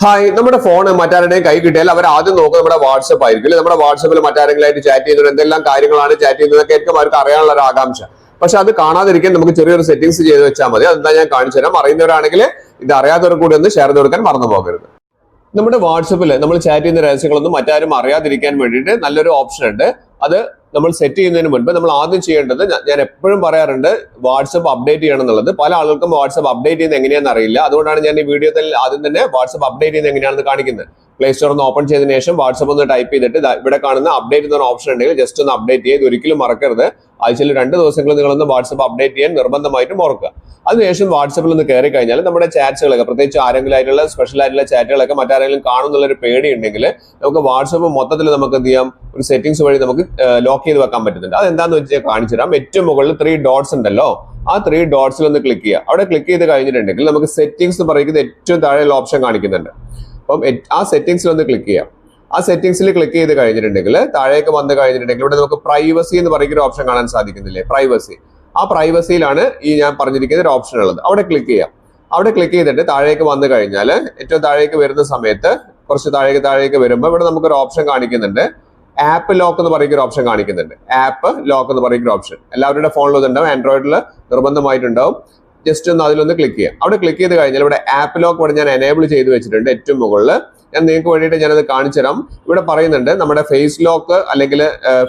Hi, നമ്മുടെ phone മറ്റാരുടെയും കൈ കിട്ടിയാൽ അവർ ആദ്യം നോക്കുക നമ്മുടെ വാട്സപ്പ് ആയിരിക്കും. നമ്മുടെ വാട്സപ്പിൽ മറ്റാരെങ്കിലായിട്ട് ചാറ്റ് ചെയ്യുന്നത്, എന്തെല്ലാം കാര്യങ്ങളാണ് ചാറ്റ് ചെയ്യുന്നതൊക്കെ ആയിരിക്കും അവർക്ക് അറിയാനുള്ള ഒരു ആകാംക്ഷ. പക്ഷെ അത് കാണാതിരിക്കാൻ നമുക്ക് ചെറിയൊരു സെറ്റിംഗ്സ് ചെയ്ത് വെച്ചാൽ മതി. അതെന്താ ഞാൻ കാണിച്ചു തരാം. അറിയുന്നവരാണെങ്കിൽ ഇത് അറിയാത്തവർ കൂടി ഒന്ന് ഷെയർ ചെയ്ത് കൊടുക്കാൻ മറന്നു പോകരുത്. നമ്മുടെ വാട്സപ്പിൽ നമ്മൾ ചാറ്റ് ചെയ്യുന്ന രഹസ്യങ്ങളൊന്നും മറ്റാരും അറിയാതിരിക്കാൻ വേണ്ടിയിട്ട് നല്ലൊരു ഓപ്ഷൻ ഉണ്ട്. അത് നമ്മൾ സെറ്റ് ചെയ്യുന്നതിന് മുൻപ് നമ്മൾ ആദ്യം ചെയ്യേണ്ടത്, ഞാൻ എപ്പോഴും പറയാറുണ്ട്, വാട്സപ്പ് അപ്ഡേറ്റ് ചെയ്യണം എന്നുള്ളത്. പല ആളുകൾക്കും വാട്സപ്പ് അപ്ഡേറ്റ് ചെയ്യുന്നത് എങ്ങനെയാണെന്ന് അറിയില്ല. അതുകൊണ്ടാണ് ഞാൻ ഈ വീഡിയോയിൽ ആദ്യം തന്നെ വാട്സപ്പ് അപ്ഡേറ്റ് ചെയ്യുന്നത് എങ്ങനെയാണെന്ന് കാണിക്കുന്നത്. പ്ലേ സ്റ്റോർ ഒന്ന് ഓപ്പൺ ചെയ്തതിനു ശേഷം വാട്സപ്പ് ഒന്ന് ടൈപ്പ് ചെയ്തിട്ട് ഇവിടെ കാണുന്ന അപ്ഡേറ്റ് എന്ന ഓപ്ഷൻ ഉണ്ടെങ്കിൽ ജസ്റ്റ് ഒന്ന് അപ്ഡേറ്റ് ചെയ്ത് ഒരിക്കലും മറക്കരുത്. ആഴ്ചയിൽ 2 ദിവസങ്ങളിൽ നിങ്ങളൊന്ന് വാട്സപ്പ് അപ്ഡേറ്റ് ചെയ്യാൻ നിർബന്ധമായിട്ടും ഓർക്കുക. അതിനുശേഷം വാട്സപ്പിൽ ഒന്ന് കയറി കഴിഞ്ഞാൽ നമ്മുടെ ചാറ്റ്സുകളൊക്കെ, പ്രത്യേകിച്ച് ആരെങ്കിലും ആയിട്ടുള്ള സ്പെഷ്യൽ ആയിട്ടുള്ള ചാറ്റുകളൊക്കെ മറ്റാരെങ്കിലും കാണുന്നുള്ള ഒരു പേടി ഉണ്ടെങ്കിൽ നമുക്ക് വാട്സപ്പ് മൊത്തത്തിൽ നമുക്ക് എന്ത് ചെയ്യാം, ഒരു സെറ്റിംഗ്സ് വഴി നമുക്ക് ലോക്ക് ചെയ്ത് വെക്കാൻ പറ്റുന്നുണ്ട്. അതെന്താന്ന് വെച്ചാൽ കാണിച്ചു തരാം. ഏറ്റവും മുകളിൽ 3 ഡോട്ട്സ് ഉണ്ടല്ലോ, ആ 3 ഡോട്ട്സിൽ ഒന്ന് ക്ലിക്ക് ചെയ്യുക. അവിടെ ക്ലിക്ക് ചെയ്ത് കഴിഞ്ഞിട്ടുണ്ടെങ്കിൽ നമുക്ക് സെറ്റിംഗ്സ് എന്ന് പറയുന്നത് ഏറ്റവും താഴെയുള്ള ഓപ്ഷൻ കാണിക്കുന്നുണ്ട്. അപ്പം ആ സെറ്റിംഗ്സിൽ ഒന്ന് ക്ലിക്ക് ചെയ്യാം. ആ സെറ്റിംഗ്സിൽ ക്ലിക്ക് ചെയ്ത് കഴിഞ്ഞിട്ടുണ്ടെങ്കിൽ താഴേക്ക് വന്നു കഴിഞ്ഞിട്ടുണ്ടെങ്കിൽ ഇവിടെ നമുക്ക് പ്രൈവസി എന്ന് പറയുന്ന ഒരു ഓപ്ഷൻ കാണാൻ സാധിക്കുന്നില്ലേ, പ്രൈവസി. ആ പ്രൈവസിയിലാണ് ഈ ഞാൻ പറഞ്ഞിരിക്കുന്ന ഒരു ഓപ്ഷൻ ഉള്ളത്. അവിടെ ക്ലിക്ക് ചെയ്യാം. അവിടെ ക്ലിക്ക് ചെയ്തിട്ട് താഴേക്ക് വന്നു കഴിഞ്ഞാൽ ഏറ്റവും താഴേക്ക് വരുന്ന സമയത്ത് കുറച്ച് താഴേക്ക് വരുമ്പോൾ ഇവിടെ നമുക്കൊരു ഓപ്ഷൻ കാണിക്കുന്നുണ്ട്. ആപ്പ് ലോക്ക് എന്ന് പറയുന്ന ഒരു ഓപ്ഷൻ കാണിക്കുന്നുണ്ട്. ആപ്പ് ലോക്ക് എന്ന് പറയുന്ന ഒരു ഓപ്ഷൻ എല്ലാവരുടെ ഫോണിലും ഉണ്ടാവും, ആൻഡ്രോയിഡിൽ നിർബന്ധമായിട്ടുണ്ടാവും. ജസ്റ്റ് ഒന്ന് അതിലൊന്ന് ക്ലിക്ക് ചെയ്യാം. അവിടെ ക്ലിക്ക് ചെയ്ത് കഴിഞ്ഞാൽ ഇവിടെ ആപ്പ് ലോക്ക് ഇവിടെ ഞാൻ എനേബിൾ ചെയ്ത് വെച്ചിട്ടുണ്ട്. ഏറ്റവും മുകളിൽ ഞാൻ നിങ്ങൾക്ക് വേണ്ടിയിട്ട് ഞാനത് കാണിച്ചു തരാം. ഇവിടെ പറയുന്നുണ്ട് നമ്മുടെ ഫേസ് ലോക്ക് അല്ലെങ്കിൽ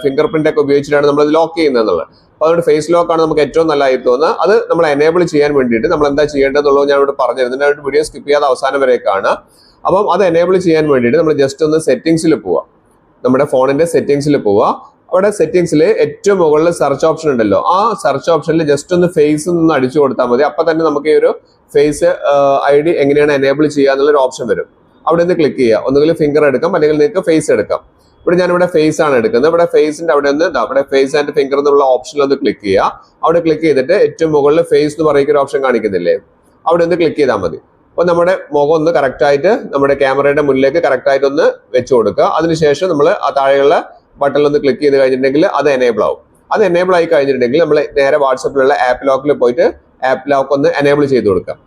ഫിംഗർ പ്രിന്റ് ഒക്കെ ഉപയോഗിച്ചിട്ടാണ് നമ്മൾ ലോക്ക് ചെയ്യുന്നത് എന്നുള്ളത്. അപ്പോൾ അതുകൊണ്ട് ഫേസ് ലോക്ക് ആണ് നമുക്ക് ഏറ്റവും നല്ലതായി തോന്നുന്നത്. അത് നമ്മൾ എനേബിൾ ചെയ്യാൻ വേണ്ടിയിട്ട് നമ്മൾ എന്താ ചെയ്യേണ്ടതെന്നുള്ളത് ഞാൻ ഇവിടെ പറഞ്ഞിരുന്നു. ഇതിന്റെ വീഡിയോ സ്കിപ്പ് ചെയ്യാതെ അവസാനം വരെ കാണാം. അപ്പം അത് എനേബിൾ ചെയ്യാൻ വേണ്ടിയിട്ട് നമ്മൾ ജസ്റ്റ് ഒന്ന് സെറ്റിംഗ്സിൽ പോവാം. നമ്മുടെ ഫോണിന്റെ സെറ്റിംഗ്സിൽ പോവുക. അവിടെ സെറ്റിംഗ്സിൽ ഏറ്റവും മുകളിൽ സെർച്ച് ഓപ്ഷൻ ഉണ്ടല്ലോ, ആ സെർച്ച് ഓപ്ഷനിൽ ജസ്റ്റ് ഒന്ന് ഫേസ് ഒന്ന് അടിച്ചു കൊടുത്താൽ മതി. അപ്പൊ തന്നെ നമുക്ക് ഈ ഒരു ഫേസ് ID എങ്ങനെയാണ് എനേബിൾ ചെയ്യുക എന്നുള്ളൊരു ഓപ്ഷൻ വരും. അവിടെ നിന്ന് ക്ലിക്ക് ചെയ്യുക. ഒന്നുകിൽ ഫിംഗർ എടുക്കാം, അല്ലെങ്കിൽ നിങ്ങൾക്ക് ഫേസ് എടുക്കാം. ഇവിടെ ഞാനിവിടെ ഫേസ് ആണ് എടുക്കുന്നത്. ഇവിടെ ഫേസിന്റെ അവിടെ നിന്ന് അവിടെ ഫേസ് ആൻഡ് ഫിംഗർ എന്നുള്ള ഓപ്ഷനിൽ ഒന്ന് ക്ലിക്ക് ചെയ്യുക. അവിടെ ക്ലിക്ക് ചെയ്തിട്ട് ഏറ്റവും മുകളിൽ ഫേസ് എന്ന് പറയുന്ന ഒരു ഓപ്ഷൻ കാണിക്കുന്നില്ലേ, അവിടെ ഒന്ന് ക്ലിക്ക് ചെയ്താൽ മതി. അപ്പൊ നമ്മുടെ മുഖം ഒന്ന് കറക്റ്റ് ആയിട്ട് നമ്മുടെ ക്യാമറയുടെ മുന്നിലേക്ക് കറക്റ്റ് ആയിട്ട് ഒന്ന് വെച്ചു കൊടുക്കുക. അതിനുശേഷം നമ്മൾ ആ താഴെയുള്ള ബട്ടണിൽ ഒന്ന് ക്ലിക്ക് ചെയ്ത് കഴിഞ്ഞിട്ടുണ്ടെങ്കിൽ അത് എനേബിൾ ആവും. അത് എനേബിൾ ആയി കഴിഞ്ഞിട്ടുണ്ടെങ്കിൽ നമ്മൾ നേരെ വാട്സപ്പിലുള്ള ആപ്പ് ലോക്കിൽ പോയിട്ട് ആപ്പ് ലോക്ക് ഒന്ന് എനേബിൾ ചെയ്ത് കൊടുക്കാം.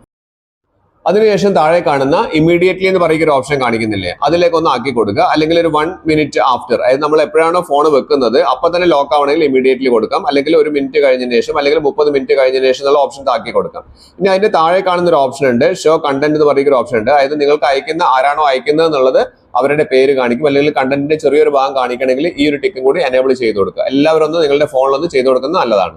അതിനുശേഷം താഴെ കാണുന്ന ഇമ്മീഡിയറ്റ്ലി എന്ന് പറയുന്ന ഒരു ഓപ്ഷൻ കാണിക്കുന്നില്ലേ, അതിലേക്ക് ഒന്ന് ആക്കി കൊടുക്കുക. അല്ലെങ്കിൽ ഒരു 1 മിനിറ്റ് ആഫ്റ്റർ, അതായത് നമ്മൾ എപ്പോഴാണോ ഫോൺ വെക്കുന്നത് അപ്പൊ തന്നെ ലോക്ക് ആവണമെങ്കിൽ ഇമ്മീഡിയറ്റ്ലി കൊടുക്കാം. അല്ലെങ്കിൽ 1 മിനിറ്റ് കഴിഞ്ഞതിന് ശേഷം, അല്ലെങ്കിൽ 30 മിനിറ്റ് കഴിഞ്ഞതിന് ശേഷം എന്നുള്ള ഓപ്ഷൻ ആക്കി കൊടുക്കാം. ഇനി അതിന്റെ താഴെ കാണുന്ന ഒരു ഓപ്ഷൻ ഉണ്ട്, ഷോ കണ്ടന്റ് എന്ന് പറയുന്ന ഒരു ഓപ്ഷൻ ഉണ്ട്. അതായത് നിങ്ങൾക്ക് ആരാണോ അയക്കുന്നത് എന്നുള്ളത് അവരുടെ പേര് കാണിക്കും. അല്ലെങ്കിൽ കണ്ടന്റിന്റെ ചെറിയൊരു ഭാഗം കാണിക്കണമെങ്കിൽ ഈ ഒരു ടിക്കും കൂടി എനേബിൾ ചെയ്ത് കൊടുക്കുക. എല്ലാവരും ഒന്ന് നിങ്ങളുടെ ഫോണിലൊന്ന് ചെയ്ത് കൊടുക്കുന്നത് നല്ലതാണ്.